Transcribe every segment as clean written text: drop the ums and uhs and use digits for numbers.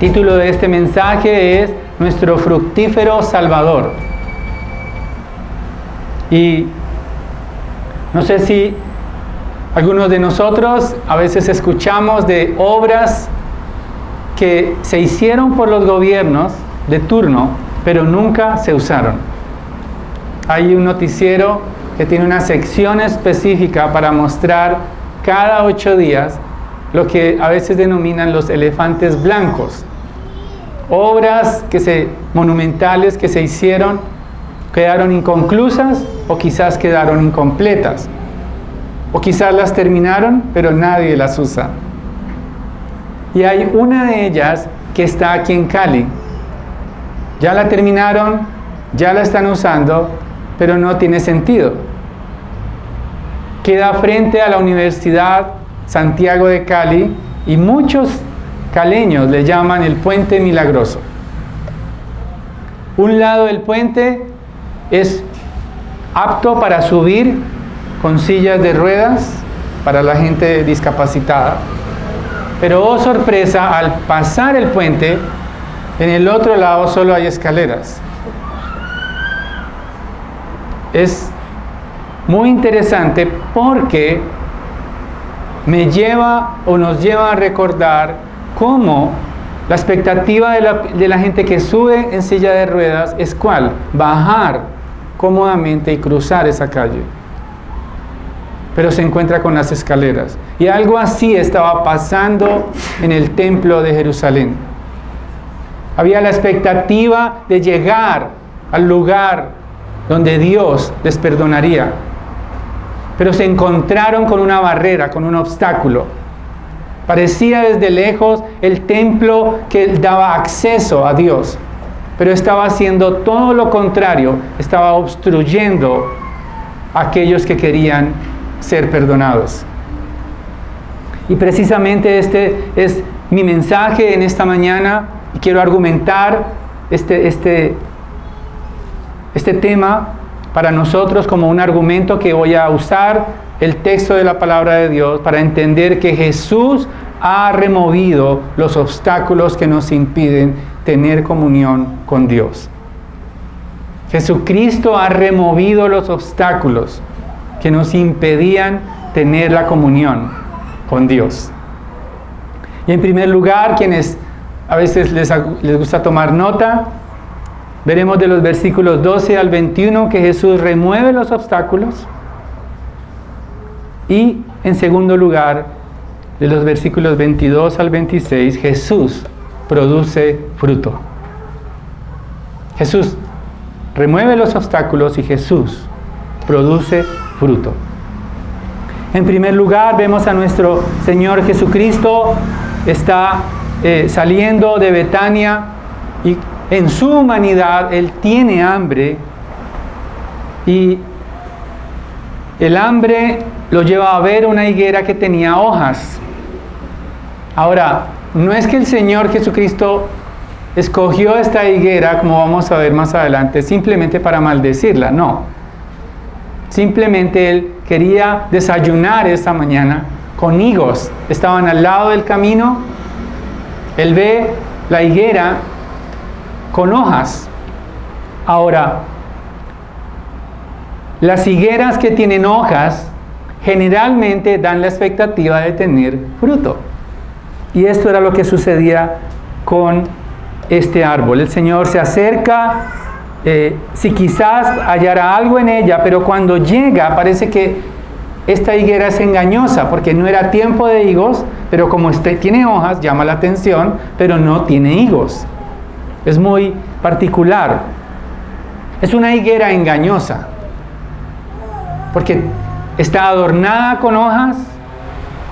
título de este mensaje es Nuestro fructífero Salvador. Y no sé si algunos de nosotros a veces escuchamos de obras que se hicieron por los gobiernos de turno, pero nunca se usaron. Hay un noticiero que tiene una sección específica para mostrar cada 8 días lo que a veces denominan los elefantes blancos. Obras monumentales que se hicieron, quedaron inconclusas o quizás quedaron incompletas. O quizás las terminaron, pero nadie las usa. Y hay una de ellas que está aquí en Cali. Ya la terminaron, ya la están usando, pero no tiene sentido. Queda frente a la Universidad Santiago de Cali y muchos caleños le llaman el Puente Milagroso. Un lado del puente es apto para subir con sillas de ruedas para la gente discapacitada. Pero oh sorpresa, al pasar el puente, en el otro lado solo hay escaleras. Es muy interesante porque nos lleva a recordar cómo la expectativa de la gente que sube en silla de ruedas es ¿cuál? Bajar cómodamente y cruzar esa calle. Pero se encuentra con las escaleras. Y algo así estaba pasando en el templo de Jerusalén. Había la expectativa de llegar al lugar donde Dios les perdonaría. Pero se encontraron con una barrera, con un obstáculo. Parecía desde lejos el templo que daba acceso a Dios, pero estaba haciendo todo lo contrario, estaba obstruyendo a aquellos que querían ser perdonados. Y precisamente este es mi mensaje en esta mañana, y quiero argumentar este tema para nosotros como un argumento que voy a usar el texto de la palabra de Dios para entender que Jesús ha removido los obstáculos que nos impiden tener comunión con Dios. Jesucristo ha removido los obstáculos que nos impedían tener la comunión con Dios. Y en primer lugar, quienes a veces les gusta tomar nota, veremos de los versículos 12 al 21 que Jesús remueve los obstáculos. Y en segundo lugar, de los versículos 22 al 26, Jesús produce fruto. Jesús remueve los obstáculos y Jesús produce fruto. En primer lugar, vemos a nuestro Señor Jesucristo, está saliendo de Betania y en su humanidad Él tiene hambre y el hambre lo lleva a ver una higuera que tenía hojas. Ahora, no es que el Señor Jesucristo escogió esta higuera, como vamos a ver más adelante, simplemente para maldecirla, no. Simplemente Él quería desayunar esta mañana con higos. Estaban al lado del camino. Él ve la higuera con hojas. Ahora, las higueras que tienen hojas generalmente dan la expectativa de tener fruto. Y esto era lo que sucedía con este árbol. El Señor se acerca, si quizás hallara algo en ella, pero cuando llega parece que esta higuera es engañosa, porque no era tiempo de higos, pero como tiene hojas, llama la atención, pero no tiene higos. Es muy particular. Es una higuera engañosa, porque está adornada con hojas,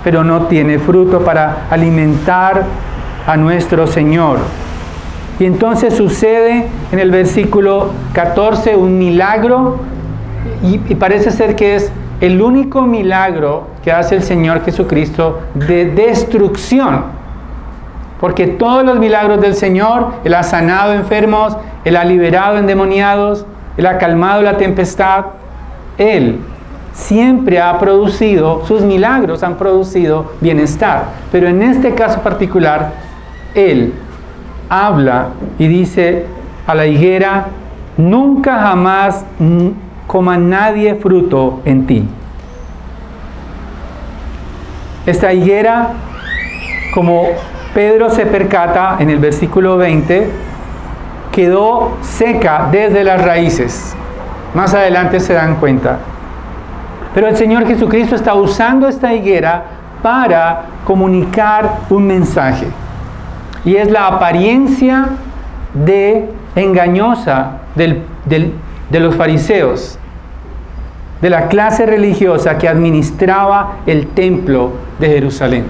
pero no tiene fruto para alimentar a nuestro Señor. Y entonces sucede en el versículo 14 un milagro, y parece ser que es el único milagro que hace el Señor Jesucristo de destrucción. Porque todos los milagros del Señor, Él ha sanado enfermos, Él ha liberado endemoniados, Él ha calmado la tempestad. Él siempre ha producido, sus milagros han producido bienestar. Pero en este caso particular, Él habla y dice a la higuera: nunca jamás coma nadie fruto en ti. Esta higuera, como Pedro se percata en el versículo 20, quedó seca desde las raíces. Más adelante se dan cuenta. Pero el Señor Jesucristo está usando esta higuera para comunicar un mensaje. Y es la apariencia engañosa de los fariseos, de la clase religiosa que administraba el templo de Jerusalén.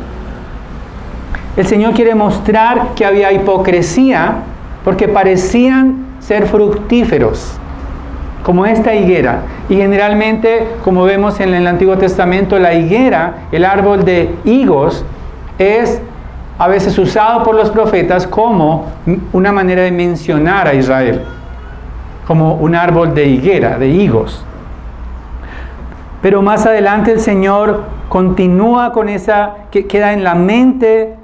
El Señor quiere mostrar que había hipocresía porque parecían ser fructíferos, como esta higuera. Y generalmente, como vemos en el Antiguo Testamento, la higuera, el árbol de higos, es a veces usado por los profetas como una manera de mencionar a Israel, como un árbol de higuera, de higos. Pero más adelante el Señor continúa con que queda en la mente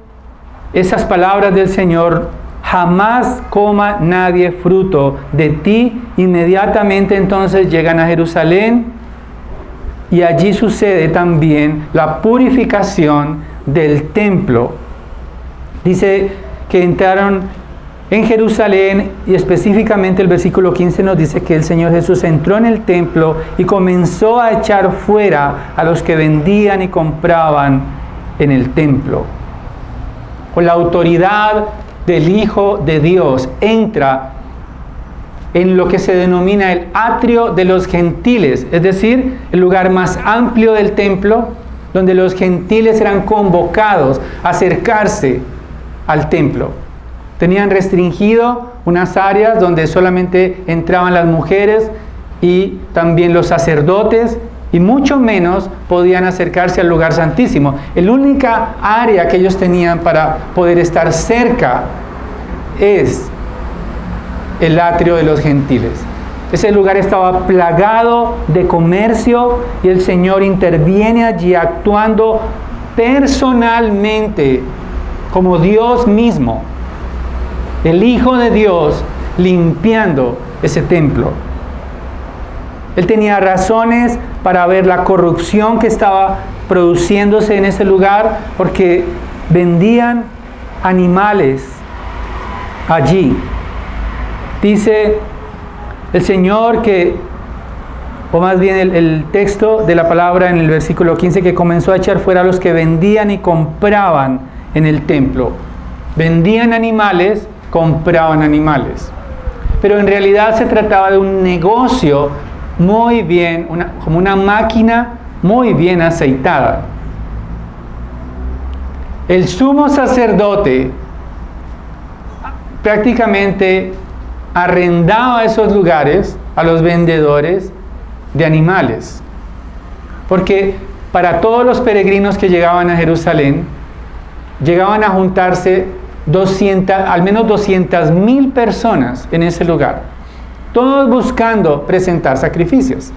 esas palabras del Señor: jamás coma nadie fruto de ti. Inmediatamente entonces llegan a Jerusalén y allí sucede también la purificación del templo. Dice que entraron en Jerusalén, y específicamente el versículo 15 nos dice que el Señor Jesús entró en el templo y comenzó a echar fuera a los que vendían y compraban en el templo. Con la autoridad del Hijo de Dios entra en lo que se denomina el atrio de los gentiles, es decir, el lugar más amplio del templo, donde los gentiles eran convocados a acercarse al templo. Tenían restringido unas áreas donde solamente entraban las mujeres y también los sacerdotes, y mucho menos podían acercarse al lugar santísimo. La única área que ellos tenían para poder estar cerca es el atrio de los gentiles. Ese lugar estaba plagado de comercio y el Señor interviene allí actuando personalmente como Dios mismo, el Hijo de Dios, limpiando ese templo. Él tenía razones para ver la corrupción que estaba produciéndose en ese lugar, porque vendían animales allí. Dice el Señor o más bien el texto de la palabra en el versículo 15, que comenzó a echar fuera a los que vendían y compraban en el templo. Vendían animales, compraban animales. Pero en realidad se trataba de un negocio muy bien, como una máquina muy bien aceitada. El sumo sacerdote prácticamente arrendaba esos lugares a los vendedores de animales, porque para todos los peregrinos que llegaban a Jerusalén, llegaban a juntarse al menos 200,000 personas en ese lugar, todos buscando presentar sacrificios.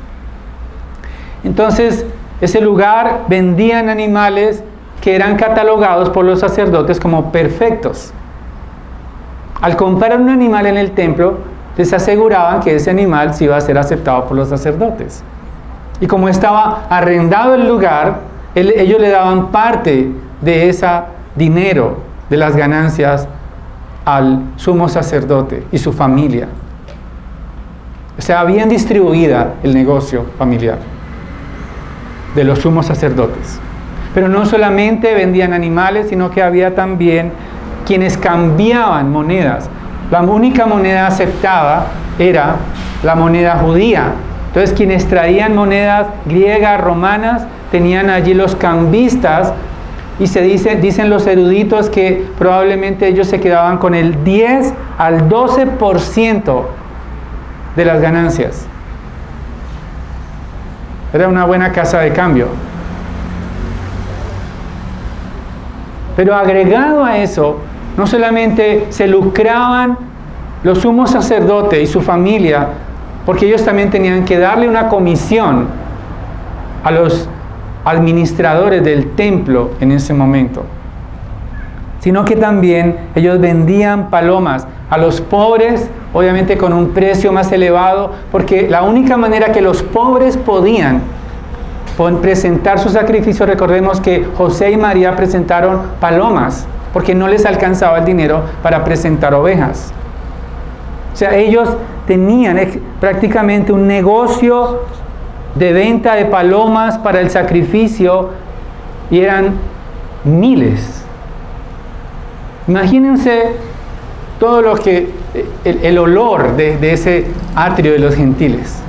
Entonces, ese lugar vendían animales que eran catalogados por los sacerdotes como perfectos. Al comprar un animal en el templo, les aseguraban que ese animal sí iba a ser aceptado por los sacerdotes. Y como estaba arrendado el lugar, ellos le daban parte de ese dinero, de las ganancias, al sumo sacerdote y su familia. O sea, bien distribuida el negocio familiar de los sumos sacerdotes. Pero no solamente vendían animales, sino que había también quienes cambiaban monedas. La única moneda aceptada era la moneda judía. Entonces, quienes traían monedas griegas, romanas, tenían allí los cambistas, y dicen los eruditos que probablemente ellos se quedaban con el 10 al 12% de las ganancias. Era una buena casa de cambio. Pero agregado a eso, no solamente se lucraban los sumos sacerdotes y su familia, porque ellos también tenían que darle una comisión a los administradores del templo en ese momento. sino que también ellos vendían palomas a los pobres, obviamente con un precio más elevado, porque la única manera que los pobres podían presentar su sacrificio, recordemos que José y María presentaron palomas, porque no les alcanzaba el dinero para presentar ovejas. O sea, ellos tenían prácticamente un negocio de venta de palomas para el sacrificio, y eran miles. Imagínense todo lo que, el olor de ese atrio de los gentiles.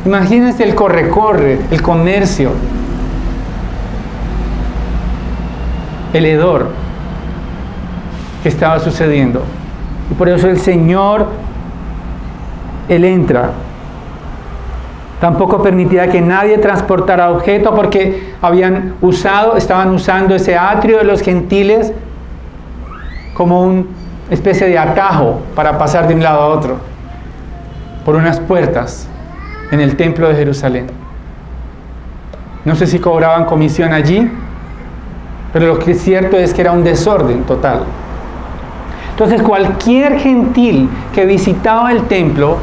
Imagínense el corre-corre, el comercio, el hedor que estaba sucediendo. Y por eso el Señor, Él entra. Tampoco permitía que nadie transportara objeto, porque estaban usando ese atrio de los gentiles como una especie de atajo para pasar de un lado a otro, por unas puertas en el templo de Jerusalén. No sé si cobraban comisión allí, pero lo que es cierto es que era un desorden total. Entonces cualquier gentil que visitaba el templo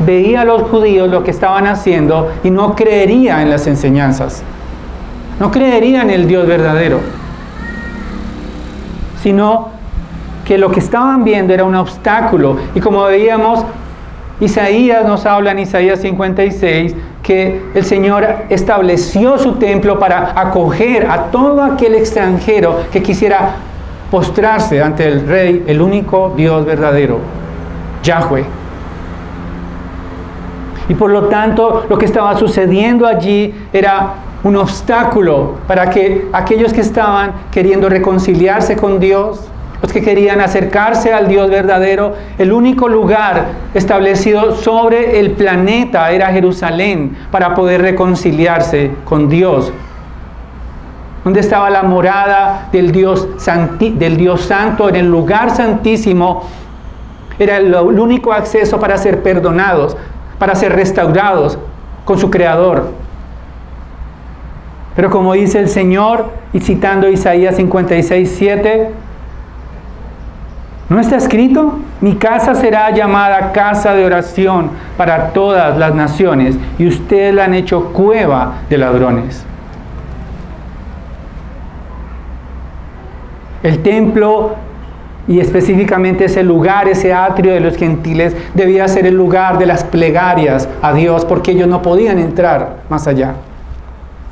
veía a los judíos lo que estaban haciendo y no creería en las enseñanzas, no creería en el Dios verdadero, sino que lo que estaban viendo era un obstáculo. Y como veíamos, Isaías nos habla en Isaías 56 que el Señor estableció su templo para acoger a todo aquel extranjero que quisiera postrarse ante el Rey, el único Dios verdadero, Yahweh. Y por lo tanto, lo que estaba sucediendo allí era un obstáculo para que aquellos que estaban queriendo reconciliarse con Dios, los que querían acercarse al Dios verdadero, el único lugar establecido sobre el planeta era Jerusalén para poder reconciliarse con Dios. Donde estaba la morada del Dios Santo, en el lugar santísimo, era el único acceso para ser perdonados, para ser restaurados con su Creador. Pero como dice el Señor, y citando Isaías 56:7, ¿no está escrito? Mi casa será llamada casa de oración para todas las naciones, y ustedes la han hecho cueva de ladrones. El templo, y específicamente ese lugar, ese atrio de los gentiles, debía ser el lugar de las plegarias a Dios, porque ellos no podían entrar más allá.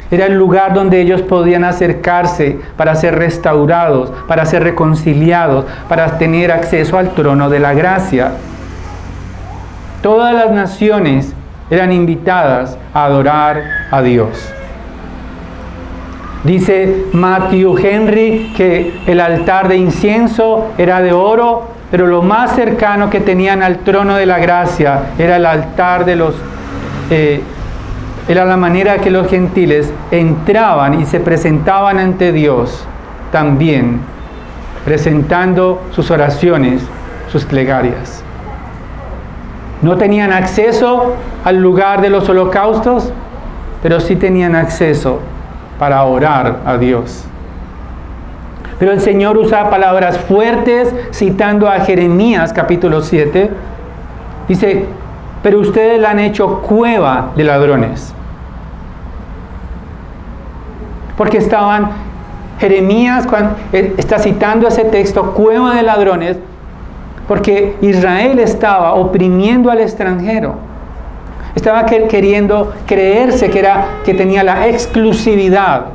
Era el lugar donde ellos podían acercarse para ser restaurados, para ser reconciliados, para tener acceso al trono de la gracia. Todas las naciones eran invitadas a adorar a Dios. Dice Matthew Henry que el altar de incienso era de oro, pero lo más cercano que tenían al trono de la gracia era el altar de los... era la manera que los gentiles entraban y se presentaban ante Dios también, presentando sus oraciones, sus plegarias. No tenían acceso al lugar de los holocaustos, pero sí tenían acceso para orar a Dios. Pero el Señor usa palabras fuertes, citando a Jeremías capítulo 7. Dice, pero ustedes la han hecho cueva de ladrones. Porque Jeremías está citando ese texto, cueva de ladrones, porque Israel estaba oprimiendo al extranjero. Estaba queriendo creerse que tenía la exclusividad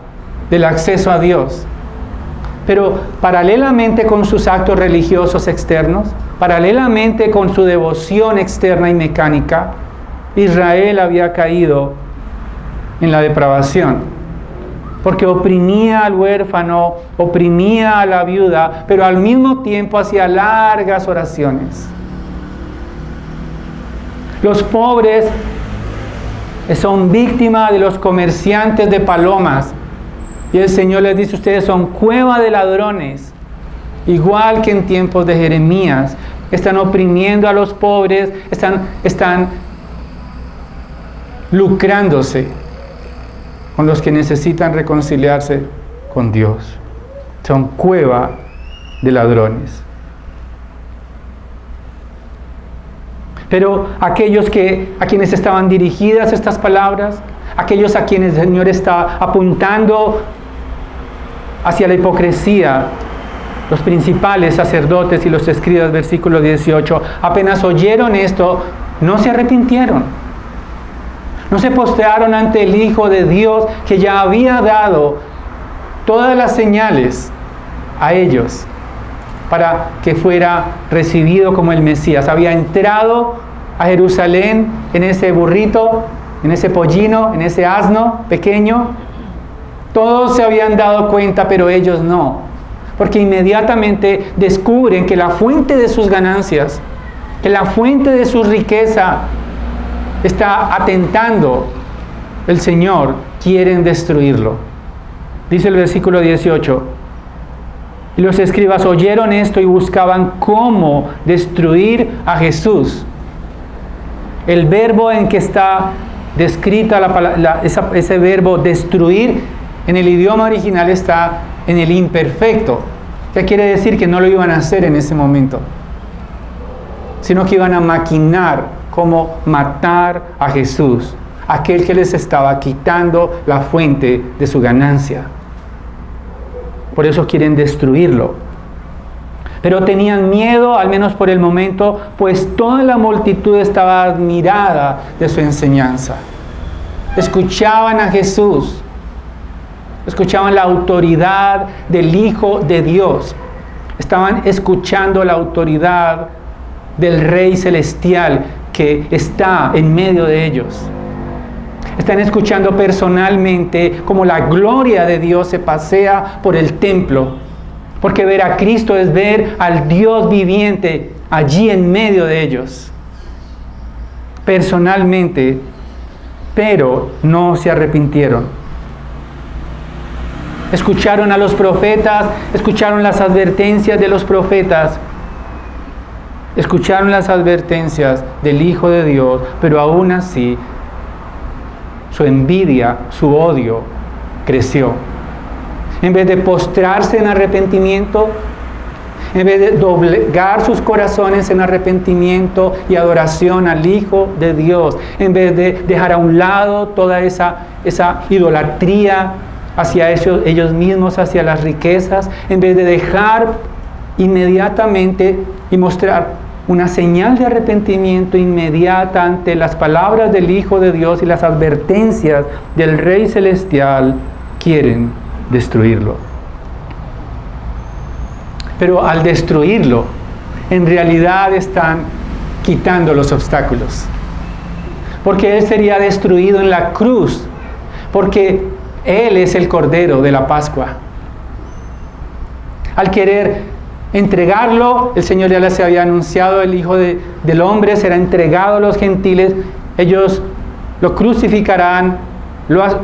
del acceso a Dios. Pero paralelamente con sus actos religiosos externos, paralelamente con su devoción externa y mecánica, Israel había caído en la depravación. Porque oprimía al huérfano, oprimía a la viuda, pero al mismo tiempo hacía largas oraciones. Los pobres son víctimas de los comerciantes de palomas. Y el Señor les dice, ustedes son cueva de ladrones. Igual que en tiempos de Jeremías, están oprimiendo a los pobres, están lucrándose con los que necesitan reconciliarse con Dios. Son cueva de ladrones. Pero aquellos a quienes estaban dirigidas estas palabras, aquellos a quienes el Señor está apuntando hacia la hipocresía, los principales sacerdotes y los escribas, versículo 18, apenas oyeron esto, no se arrepintieron. No se postraron ante el Hijo de Dios que ya había dado todas las señales a ellos para que fuera recibido como el Mesías. Había entrado a Jerusalén en ese burrito, en ese pollino, en ese asno pequeño. Todos se habían dado cuenta, pero ellos no. Porque inmediatamente descubren que la fuente de sus ganancias, que la fuente de su riqueza está atentando. El Señor quieren destruirlo. Dice el versículo 18. Y los escribas oyeron esto y buscaban cómo destruir a Jesús. El verbo en que está descrita ese verbo destruir en el idioma original está en el imperfecto. ¿Qué quiere decir? Que no lo iban a hacer en ese momento, sino que iban a maquinar cómo matar a Jesús, aquel que les estaba quitando la fuente de su ganancia. Por eso quieren destruirlo. Pero tenían miedo, al menos por el momento, pues toda la multitud estaba admirada de su enseñanza. Escuchaban a Jesús, escuchaban la autoridad del Hijo de Dios, estaban escuchando la autoridad del Rey Celestial que está en medio de ellos. Están escuchando personalmente cómo la gloria de Dios se pasea por el templo, porque ver a Cristo es ver al Dios viviente allí en medio de ellos, personalmente, pero no se arrepintieron. Escucharon a los profetas, escucharon las advertencias de los profetas, escucharon las advertencias del Hijo de Dios, pero aún así su envidia, su odio creció. En vez de postrarse en arrepentimiento, en vez de doblegar sus corazones en arrepentimiento y adoración al Hijo de Dios, en vez de dejar a un lado toda esa idolatría hacia ellos mismos, hacia las riquezas, en vez de dejar inmediatamente y mostrar una señal de arrepentimiento inmediata ante las palabras del Hijo de Dios y las advertencias del Rey Celestial, quieren destruirlo. Pero al destruirlo, en realidad están quitando los obstáculos. Porque Él sería destruido en la cruz, porque Él es el Cordero de la Pascua. Al querer entregarlo, el Señor ya les había anunciado, el Hijo del Hombre será entregado a los gentiles. Ellos lo crucificarán,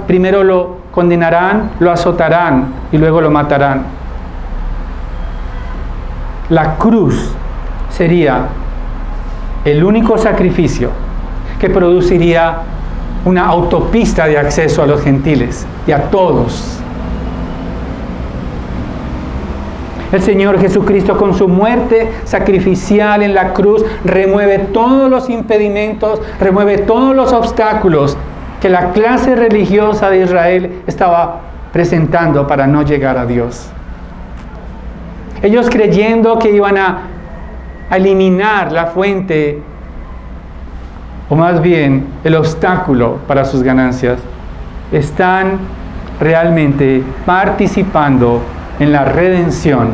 primero lo condenarán, lo azotarán y luego lo matarán. La cruz sería el único sacrificio que produciría una autopista de acceso a los gentiles y a todos. El Señor Jesucristo, con su muerte sacrificial en la cruz, remueve todos los impedimentos, remueve todos los obstáculos que la clase religiosa de Israel estaba presentando para no llegar a Dios. Ellos creyendo que iban a eliminar la fuente, o más bien el obstáculo para sus ganancias, están realmente participando en la redención,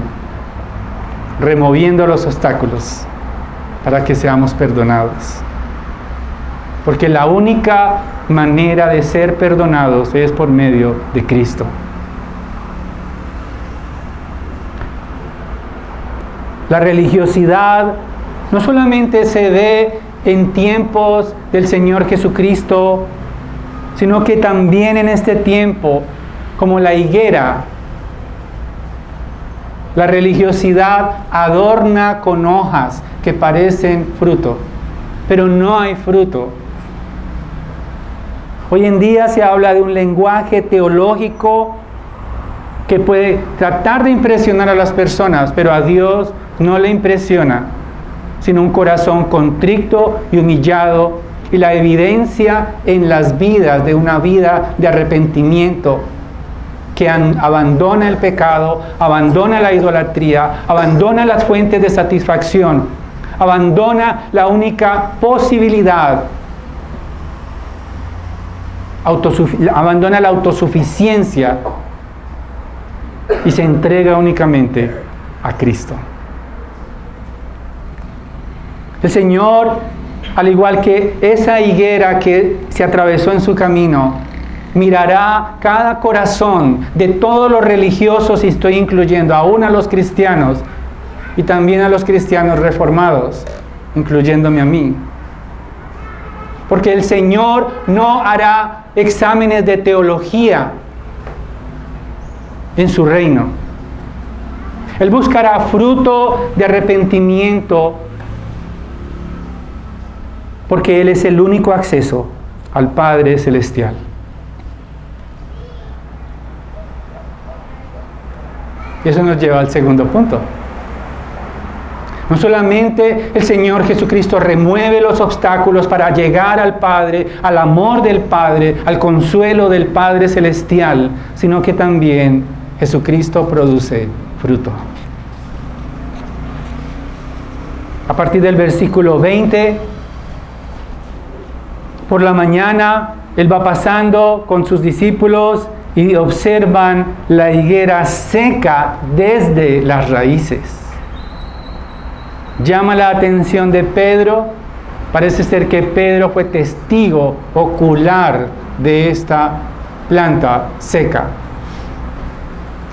removiendo los obstáculos para que seamos perdonados. Porque la única manera de ser perdonados es por medio de Cristo. La religiosidad no solamente se ve en tiempos del Señor Jesucristo, sino que también en este tiempo, como la higuera, la religiosidad adorna con hojas que parecen fruto, pero no hay fruto. Hoy en día se habla de un lenguaje teológico que puede tratar de impresionar a las personas, pero a Dios no le impresiona, sino un corazón contrito y humillado, y la evidencia en las vidas de una vida de arrepentimiento, que abandona el pecado, abandona la idolatría, abandona las fuentes de satisfacción, abandona la única posibilidad, abandona la autosuficiencia y se entrega únicamente a Cristo. El Señor, al igual que esa higuera que se atravesó en su camino, mirará cada corazón de todos los religiosos, y estoy incluyendo aún a los cristianos y también a los cristianos reformados, incluyéndome a mí. Porque el Señor no hará exámenes de teología en su reino. Él buscará fruto de arrepentimiento, porque Él es el único acceso al Padre Celestial. Y eso nos lleva al segundo punto. No solamente el Señor Jesucristo remueve los obstáculos para llegar al Padre, al amor del Padre, al consuelo del Padre Celestial, sino que también Jesucristo produce fruto. A partir del versículo 20, por la mañana, Él va pasando con sus discípulos y observan la higuera seca desde las raíces. Llama la atención de Pedro. Parece ser que Pedro fue testigo ocular de esta planta seca.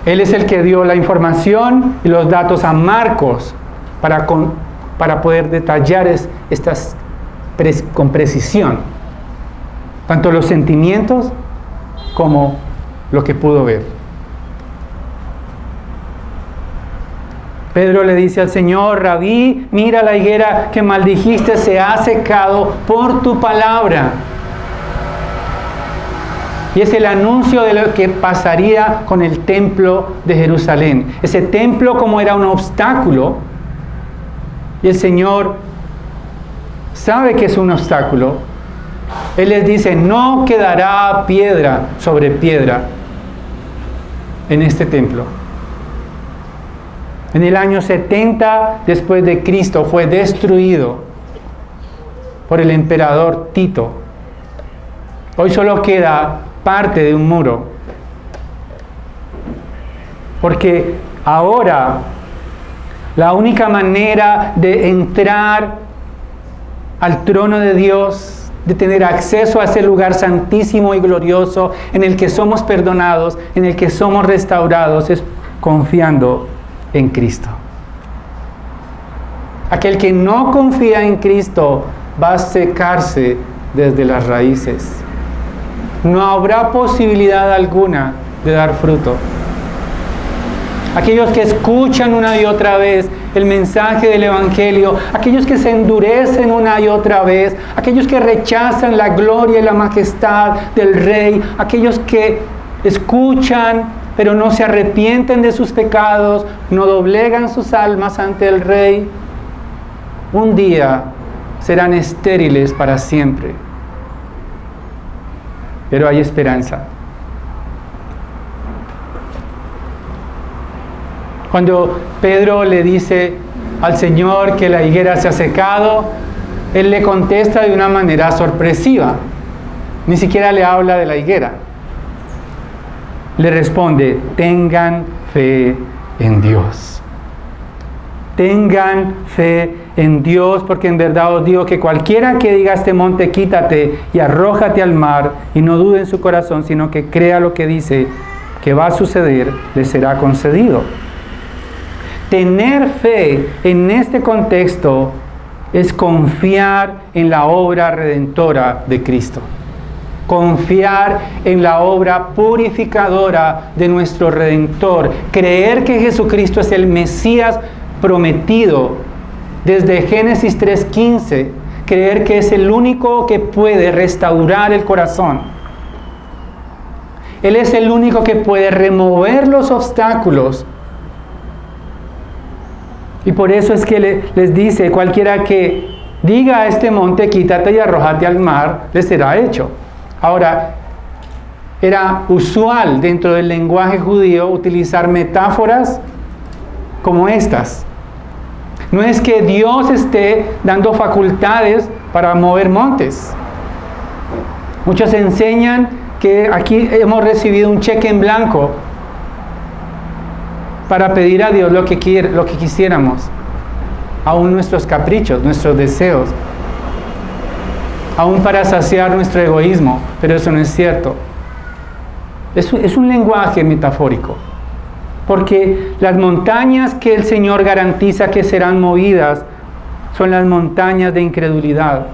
Él es el que dio la información y los datos a Marcos para poder detallar estas con precisión, tanto los sentimientos como lo que pudo ver. Pedro le dice al Señor: Rabí, mira la higuera que maldijiste, se ha secado por tu palabra. Y es el anuncio de lo que pasaría con el templo de Jerusalén. Ese templo, como era un obstáculo, y el Señor sabe que es un obstáculo, Él les dice: no quedará piedra sobre piedra en este templo. En el año 70 después de Cristo fue destruido por el emperador Tito. Hoy solo queda parte de un muro, porque ahora la única manera de entrar al trono de Dios, de tener acceso a ese lugar santísimo y glorioso en el que somos perdonados, en el que somos restaurados, es confiando en Cristo. Aquel que no confía en Cristo va a secarse desde las raíces. No habrá posibilidad alguna de dar fruto. Aquellos que escuchan una y otra vez el mensaje del Evangelio, aquellos que se endurecen una y otra vez, aquellos que rechazan la gloria y la majestad del Rey, aquellos que escuchan pero no se arrepienten de sus pecados, no doblegan sus almas ante el Rey, un día serán estériles para siempre. Pero hay esperanza. Cuando Pedro le dice al Señor que la higuera se ha secado, Él le contesta de una manera sorpresiva. Ni siquiera le habla de la higuera. Le responde: tengan fe en Dios. Tengan fe en Dios, porque en verdad os digo que cualquiera que diga a este monte: quítate y arrójate al mar, y no dude en su corazón, sino que crea lo que dice que va a suceder, le será concedido. Tener fe en este contexto es confiar en la obra redentora de Cristo. Confiar en la obra purificadora de nuestro Redentor. Creer que Jesucristo es el Mesías prometido desde Génesis 3:15. Creer que es el único que puede restaurar el corazón. Él es el único que puede remover los obstáculos. Y por eso es que les dice, cualquiera que diga a este monte, quítate y arrójate al mar, le será hecho. Ahora, era usual dentro del lenguaje judío utilizar metáforas como estas. No es que Dios esté dando facultades para mover montes. Muchos enseñan que aquí hemos recibido un cheque en blanco para pedir a Dios lo que quisiéramos, aún nuestros caprichos, nuestros deseos, aún para saciar nuestro egoísmo, pero eso no es cierto. Es un lenguaje metafórico, porque las montañas que el Señor garantiza que serán movidas son las montañas de incredulidad,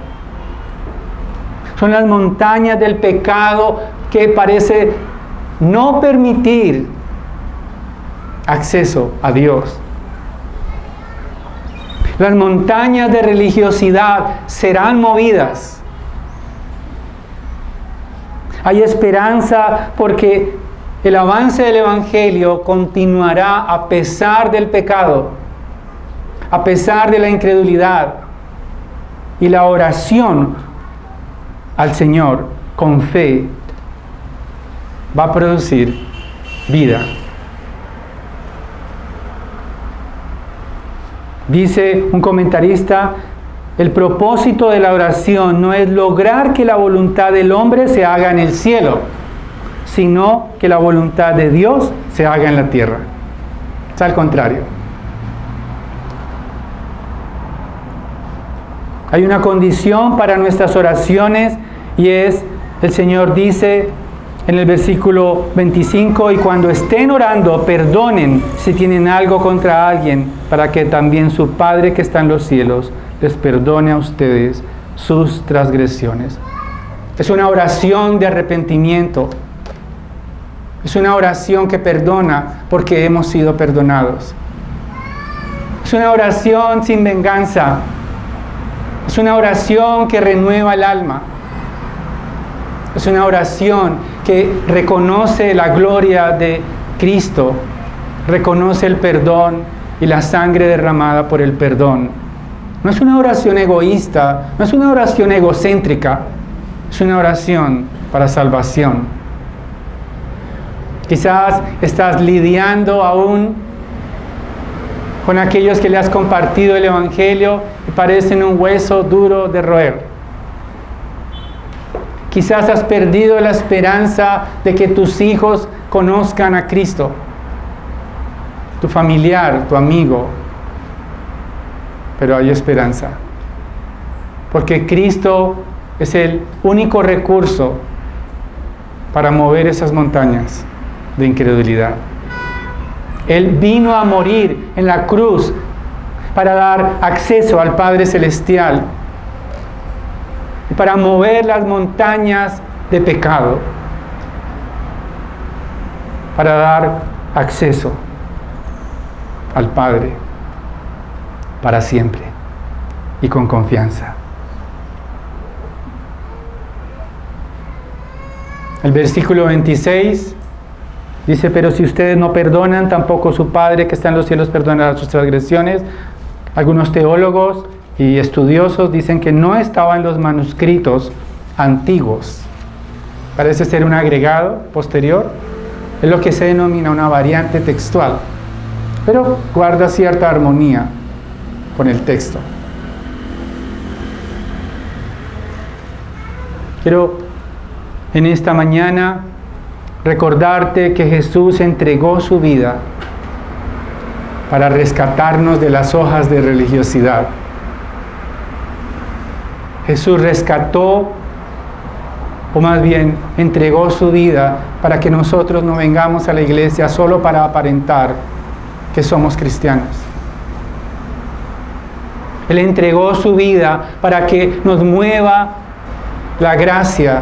son las montañas del pecado que parece no permitir acceso a Dios. Las montañas de religiosidad serán movidas. Hay esperanza porque el avance del Evangelio continuará a pesar del pecado, a pesar de la incredulidad, y la oración al Señor con fe va a producir vida. Dice un comentarista, el propósito de la oración no es lograr que la voluntad del hombre se haga en el cielo, sino que la voluntad de Dios se haga en la tierra. Es al contrario. Hay una condición para nuestras oraciones y es, el Señor dice en el versículo 25, y cuando estén orando, perdonen si tienen algo contra alguien, para que también su Padre que está en los cielos les perdone a ustedes sus transgresiones. Es una oración de arrepentimiento. Es una oración que perdona porque hemos sido perdonados. Es una oración sin venganza. Es una oración que renueva el alma. Es una oración que reconoce la gloria de Cristo, reconoce el perdón y la sangre derramada por el perdón. No es una oración egoísta, no es una oración egocéntrica, es una oración para salvación. Quizás estás lidiando aún con aquellos que le has compartido el Evangelio y parecen un hueso duro de roer. Quizás has perdido la esperanza de que tus hijos conozcan a Cristo, tu familiar, tu amigo. Pero hay esperanza, porque Cristo es el único recurso para mover esas montañas de incredulidad. Él vino a morir en la cruz para dar acceso al Padre Celestial, para mover las montañas de pecado, para dar acceso al Padre para siempre y con confianza. El versículo 26 dice, pero si ustedes no perdonan, tampoco su Padre que está en los cielos perdonará sus transgresiones. Algunos teólogos y estudiosos dicen que no estaba en los manuscritos antiguos. Parece ser un agregado posterior. Es lo que se denomina una variante textual, pero guarda cierta armonía con el texto. Quiero en esta mañana recordarte que Jesús entregó su vida para rescatarnos de las hojas de religiosidad. Jesús rescató, o más bien entregó su vida para que nosotros no vengamos a la iglesia solo para aparentar que somos cristianos. Él entregó su vida para que nos mueva la gracia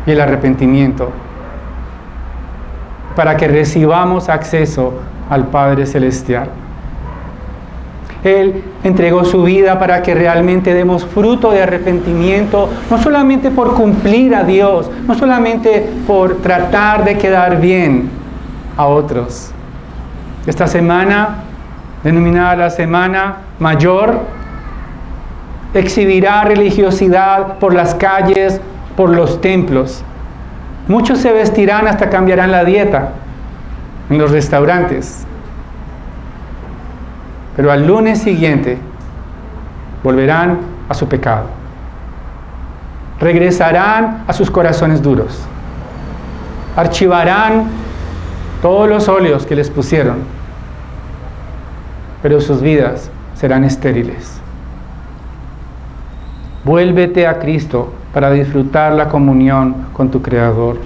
y el arrepentimiento, para que recibamos acceso al Padre Celestial. Él entregó su vida para que realmente demos fruto de arrepentimiento, no solamente por cumplir a Dios, no solamente por tratar de quedar bien a otros. Esta semana, denominada la Semana Mayor, exhibirá religiosidad por las calles, por los templos. Muchos se vestirán, hasta cambiarán la dieta en los restaurantes. Pero al lunes siguiente volverán a su pecado. Regresarán a sus corazones duros. Archivarán todos los óleos que les pusieron. Pero sus vidas serán estériles. Vuélvete a Cristo para disfrutar la comunión con tu Creador.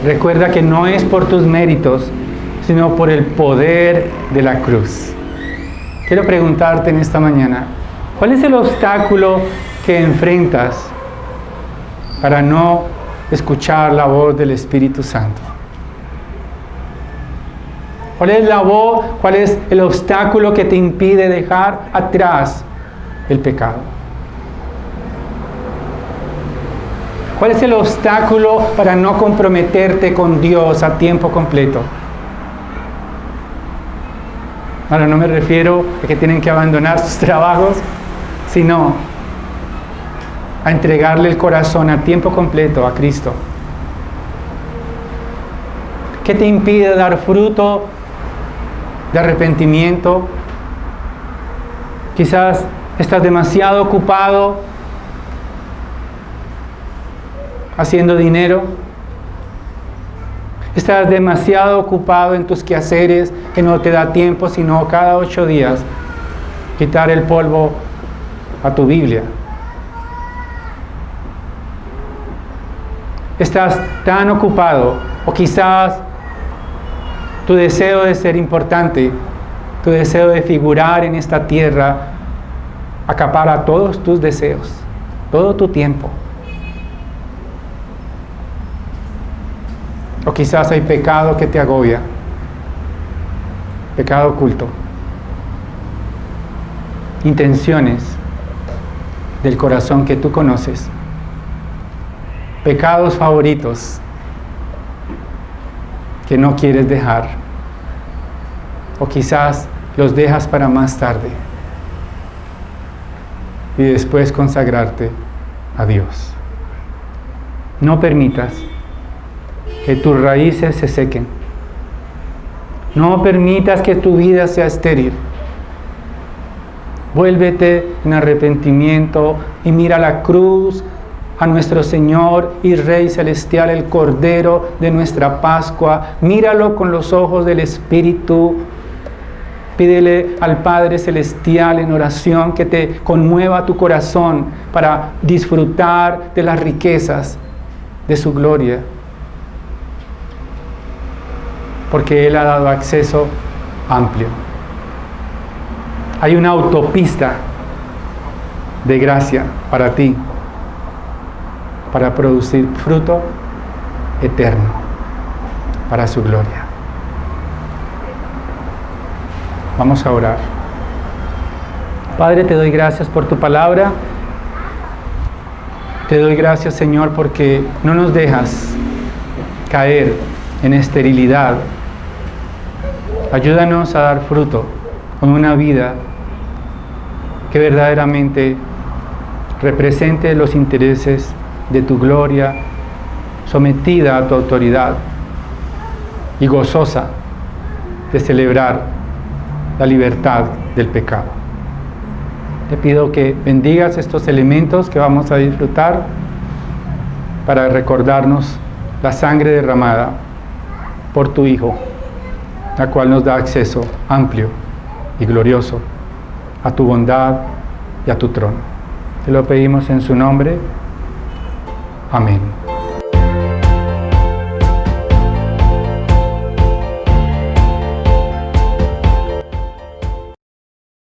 Recuerda que no es por tus méritos, sino por el poder de la cruz. Quiero preguntarte en esta mañana, ¿cuál es el obstáculo que enfrentas para no escuchar la voz del Espíritu Santo? ¿Cuál es el obstáculo que te impide dejar atrás el pecado? ¿Cuál es el obstáculo para no comprometerte con Dios a tiempo completo? Ahora, no me refiero a que tienen que abandonar sus trabajos, sino a entregarle el corazón a tiempo completo a Cristo. ¿Qué te impide dar fruto de arrepentimiento? Quizás estás demasiado ocupado haciendo dinero. Estás demasiado ocupado en tus quehaceres que no te da tiempo, sino cada 8 días quitar el polvo a tu Biblia. Estás tan ocupado, o quizás tu deseo de ser importante, tu deseo de figurar en esta tierra, acapara todos tus deseos, todo tu tiempo. O quizás hay pecado que te agobia, pecado oculto, intenciones del corazón que tú conoces, pecados favoritos que no quieres dejar, o quizás los dejas para más tarde y después consagrarte a Dios. No permitas que tus raíces se sequen. No permitas que tu vida sea estéril. Vuélvete en arrepentimiento y mira la cruz, a nuestro Señor y Rey Celestial, el Cordero de nuestra Pascua. Míralo con los ojos del Espíritu. Pídele al Padre Celestial en oración que te conmueva tu corazón para disfrutar de las riquezas de su gloria. Porque Él ha dado acceso amplio. Hay una autopista de gracia para ti, para producir fruto eterno, para su gloria. Vamos a orar. Padre, te doy gracias por tu palabra. Te doy gracias, Señor, porque no nos dejas caer en esterilidad. Ayúdanos a dar fruto con una vida que verdaderamente represente los intereses de tu gloria, sometida a tu autoridad y gozosa de celebrar la libertad del pecado. Te pido que bendigas estos elementos que vamos a disfrutar para recordarnos la sangre derramada por tu Hijo, la cual nos da acceso amplio y glorioso a tu bondad y a tu trono. Te lo pedimos en su nombre. Amén.